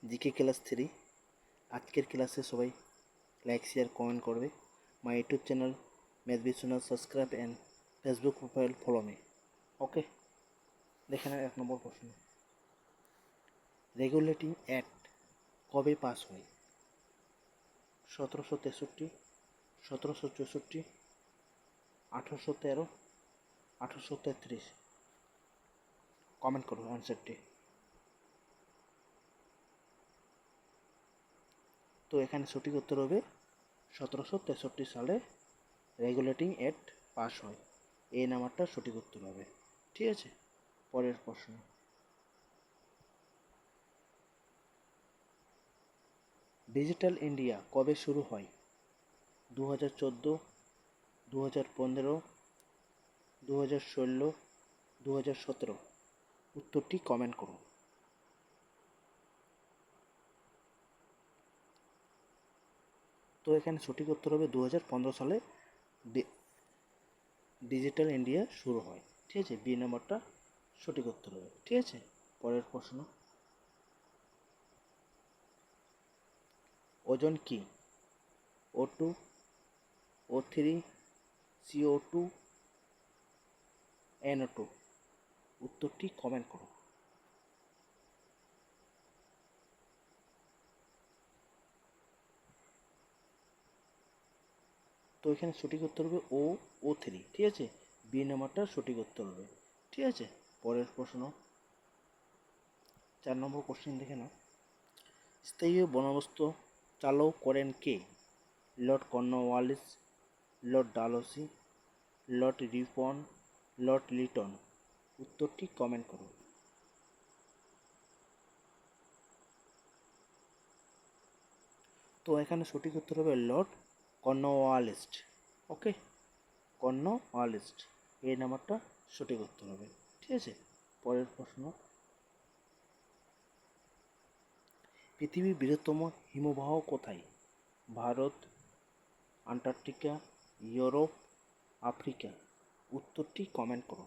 GK class 3 আজকের ক্লাসে সবাই লাইক শেয়ার কমেন্ট করবে। My YouTube channel math Biswanath subscribe and Facebook profile follow me. Okay, দেখে নেন 1 নম্বর প্রশ্ন। রেগুলেটিং অ্যাক্ট কবে পাস হয়? 1763, 1764, 1813, 1833। কমেন্ট করো আনসারটি। তো এখানে সঠিক উত্তর হবে 1763 সালে রেগুলেটিং অ্যাক্ট পাস হয়। এই নাম্বারটা সঠিক উত্তর হবে। ঠিক আছে, পরের প্রশ্ন। ডিজিটাল ইন্ডিয়া কবে শুরু হয়? 2014, 2015, 2016, 2017। উত্তরটি কমেন্ট করো। তো এখানে সঠিক উত্তর হবে 2015 সালে ডিজিটাল ইন্ডিয়া শুরু হয়। ঠিক আছে, বি নাম্বারটা সঠিক উত্তর হবে। ঠিক আছে, পরের প্রশ্ন। ওজন কি? O2, O3, CO2, NO2। উত্তরটি কমেন্ট করো। তো এখানে সঠিক উত্তর হবে O3। ঠিক আছে, বি নাম্বারটা সঠিক উত্তর হবে। ঠিক আছে, পরের প্রশ্ন 4 নম্বর কোশ্চেন দেখে নাও। স্থায়ী বন্দোবস্ত চালু করেন কে? Lord Cornwallis, Lord Dalhousie, Lord Ripon, Lord Lytton. উত্তরটি কমেন্ট করো। তো এখানে সঠিক উত্তর হবে লর্ড কর্নওয়ালিস। ওকে, কর্নওয়ালিস, এই নাম্বারটা সঠিক উত্তর হবে। ঠিক আছে, পরের প্রশ্ন। পৃথিবীর বৃহত্তম হিমবাহ কোথায়? Bharat, Antarctica, Europe, Africa. উত্তরটি কমেন্ট করো।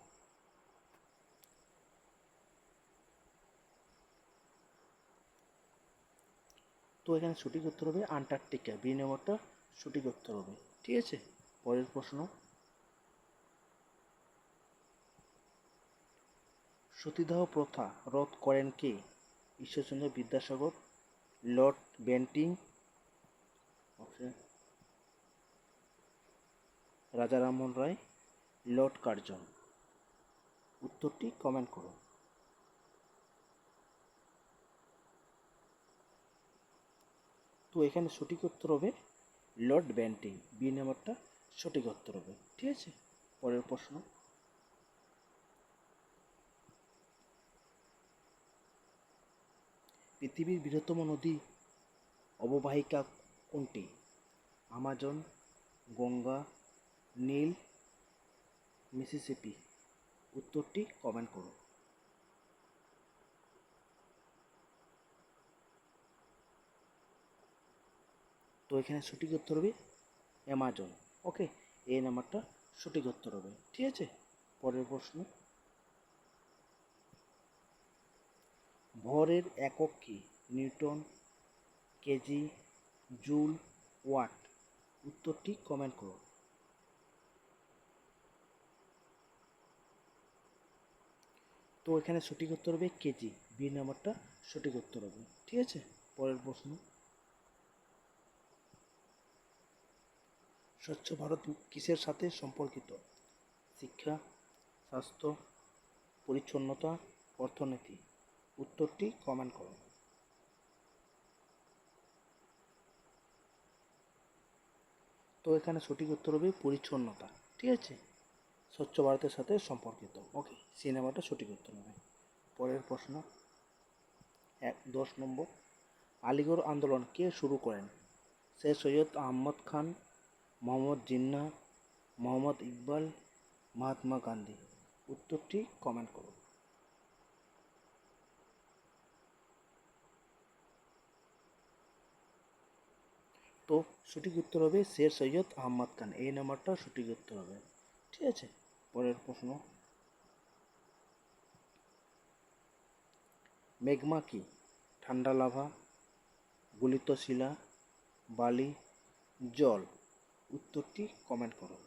তো এখানে সঠিক উত্তর হবে আন্টার্কটিকা, বি নম্বরটা সঠিক উত্তর হবে। ঠিক আছে, পরের প্রশ্ন। সতীদাহ প্রথা রোধ করেন কে? ঈশ্বরচন্দ্র বিদ্যাসাগর, লর্ড বেন্টিং, রাজা রামমোহন রায়, লর্ড কার্জন। উত্তরটি কমেন্ট করো। তো এখানে সঠিক উত্তর হবে লর্ড বেন্টিং, বি নাম্বারটা সঠিক উত্তর হবে। ঠিক আছে, পরের প্রশ্ন। পৃথিবীর বৃহত্তম নদী অববাহিকা কোনটি? আমাজন, গঙ্গা, নীল, মিসিসিপি। উত্তরটি কমেন্ট করো। তো এখানে সঠিক উত্তর হবে অ্যামাজন। ওকে, এই নাম্বারটা সঠিক উত্তর হবে। ঠিক আছে, পরের প্রশ্ন। ভরের একক কি? Newton, KG, joule, watt. উত্তরটি কমেন্ট করো। তো এখানে সঠিক উত্তর হবে কেজি, বি নাম্বারটা সঠিক উত্তর হবে। ঠিক আছে, পরের প্রশ্ন। স্বচ্ছ ভারত কিসের সাথে সম্পর্কিত? শিক্ষা, স্বাস্থ্য, পরিচ্ছন্নতা, অর্থনীতি। উত্তরটি কমেন্ট করো। তো এখানে সঠিক উত্তর হবে পরিচ্ছন্নতা। ঠিক আছে, স্বচ্ছ ভারতের সাথে সম্পর্কিত। ওকে, সিনেমাটা সঠিক উত্তর হবে। পরের প্রশ্ন 10 নম্বর। আলিগড় আন্দোলন কে শুরু করেন? শেখ সৈয়দ আহমদ খান, মোহাম্মদ জিন্নাহ, মোহাম্মদ ইকবাল, মহাত্মা গান্ধী। উত্তরটি কমেন্ট করো। তো সঠিক উত্তর হবে শেখ সৈয়দ আহমদ খান, এই নাম্বারটা সঠিক উত্তর হবে। ঠিক আছে, পরের প্রশ্ন। ম্যাগমা কি? ঠান্ডা লাভা, গলিত শিলা, বালি, জল? উত্তরটি কমেন্ট করো।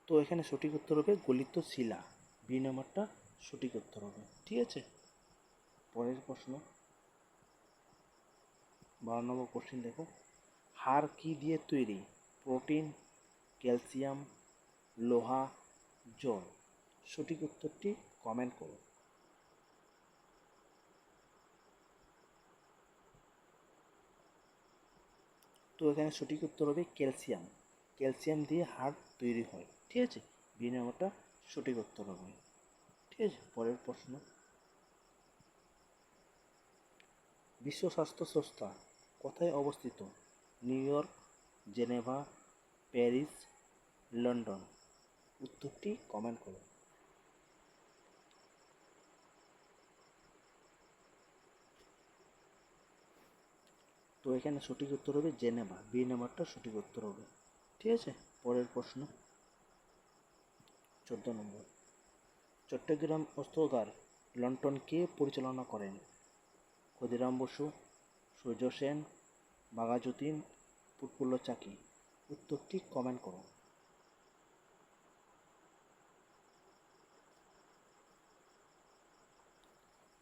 তো এখানে সঠিক উত্তর হবে গলিত শিলা, বি নাম্বারটা সঠিক উত্তর হবে। ঠিক আছে, পরের প্রশ্ন 12 নম্বর কোশ্চেন দেখো, হাড় কি দিয়ে তৈরি? প্রোটিন, ক্যালসিয়াম, লোহা, জল? সঠিক উত্তরটি কমেন্ট করো। তো এখানে সঠিক উত্তর হবে ক্যালসিয়াম, ক্যালসিয়াম দিয়ে হাড় তৈরি হয়। ঠিক আছে, বি নাম্বারটা সঠিক উত্তর হবে। ঠিক আছে, পরের প্রশ্ন, বিশ্ব স্বাস্থ্য সংস্থা কোথায় অবস্থিত? New York, Geneva, Paris, London? উত্তরটি কমেন্ট করো। তো এখানে সঠিক উত্তর হবে জেনেভা, বি নাম্বারটা সঠিক উত্তর হবে। ঠিক আছে, পরের প্রশ্ন 14 নম্বর, চট্টগ্রাম অস্ত্রাগার লন্ঠন কে পরিচালনা করেন? ক্ষুদিরাম বসু, সূর্য সেন, বাঘাযতীন, প্রফুল্ল চাকি? উত্তরটি কমেন্ট করো।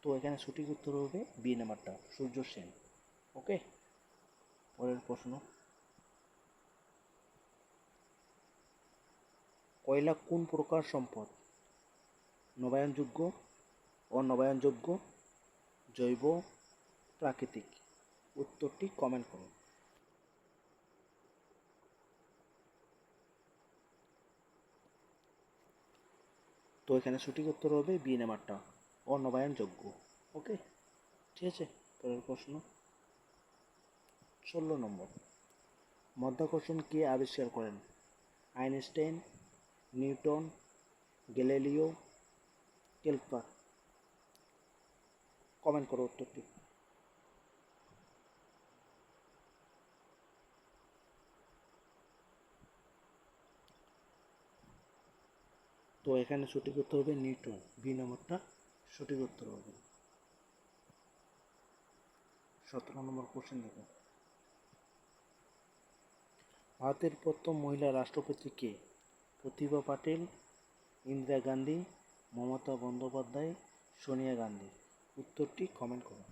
তো এখানে সঠিক উত্তর হবে বি নাম্বারটা সূর্য সেন। ওকে, পরের প্রশ্ন, কয়লা কোন প্রকার সম্পদ? নবায়নযোগ্য, অনবায়নযোগ্য, জৈব, প্রাকৃতিক? উত্তরটি কমেন্ট করো। তো এখানে সঠিক উত্তর হবে বি নাম্বারটা অনবায়নযোগ্য। ওকে, ঠিক আছে, পরের প্রশ্ন 16 নম্বর, মাধ্যাকর্ষণ কে আবিষ্কার করেন? Einstein, Newton, Galileo, Kepler? Comment করো উত্তরটি। তো এখানে সঠিক উত্তর হবে নিউটন, বি নাম্বারটা সঠিক উত্তর হবে। 17 নম্বর কোশ্চেন দেখো, ভারতের প্রথম মহিলা রাষ্ট্রপতি কে? প্রতিভা পাটিল, ইন্দিরা গান্ধী, মমতা বন্দ্যোপাধ্যায়, সোনিয়া গান্ধী? উত্তরটি কমেন্ট করো।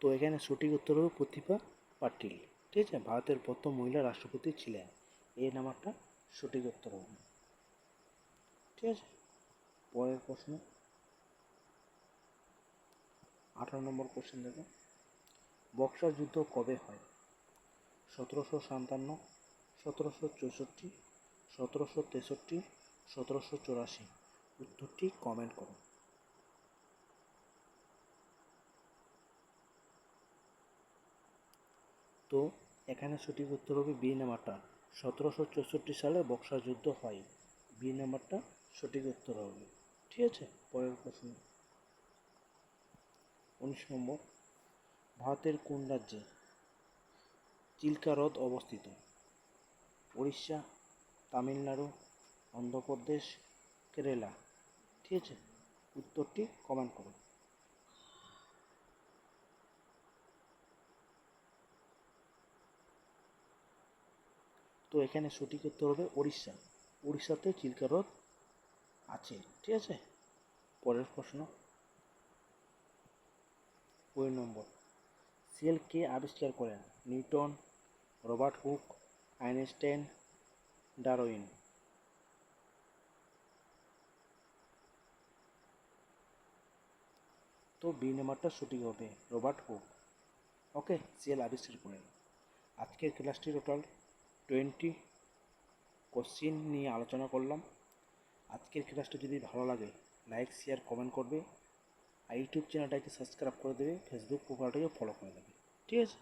তো এখানে সঠিক উত্তর হবে প্রতিভা পাটিল। ঠিক আছে, ভারতের প্রথম মহিলা রাষ্ট্রপতি ছিলেন, এই নাম্বারটা সঠিক উত্তর হবে। ঠিক আছে, পরের প্রশ্ন 18 নম্বর কোশ্চেন দেখো, বক্সার যুদ্ধ কবে হয়? 1757, 1764, 1763, 1784? উত্তরটি কমেন্ট করো। তো এখানে সঠিক উত্তর হবে বি নাম্বারটা 1764 সালে বক্সার যুদ্ধ হয়, বি নাম্বারটা সঠিক উত্তর হবে। ঠিক আছে, পরের প্রশ্ন 19 নম্বর, ভারতের কোন রাজ্যে চিল্কা হ্রদ অবস্থিত? উড়িষ্যা, তামিলনাড়ু, অন্ধ্রপ্রদেশ, কেরালা? ঠিক আছে, উত্তরটি কমেন্ট করো। তো এখানে সঠিক উত্তর হবে উড়িষ্যা, উড়িষ্যাতে চিল্কা হ্রদ আছে। ঠিক আছে, পরের প্রশ্ন 20 নম্বর, সেল কে আবিষ্কার করেন? Newton, Robert Hooke, Einstein, Darwin? তো বি নাম্বারটা সঠিক হবে রবার্ট হুক। ওকে, সেল আবিষ্কার করেন। আজকের ক্লাসটি টোটাল 20 কোশ্চিন নিয়ে আলোচনা করলাম। আজকের ক্লাসটা যদি ভালো লাগে লাইক শেয়ার কমেন্ট করবে, আর ইউটিউব চ্যানেলটাকে সাবস্ক্রাইব করে দেবে, ফেসবুক প্রোফাইলটাকে ফলো করে দেবে। ঠিক আছে।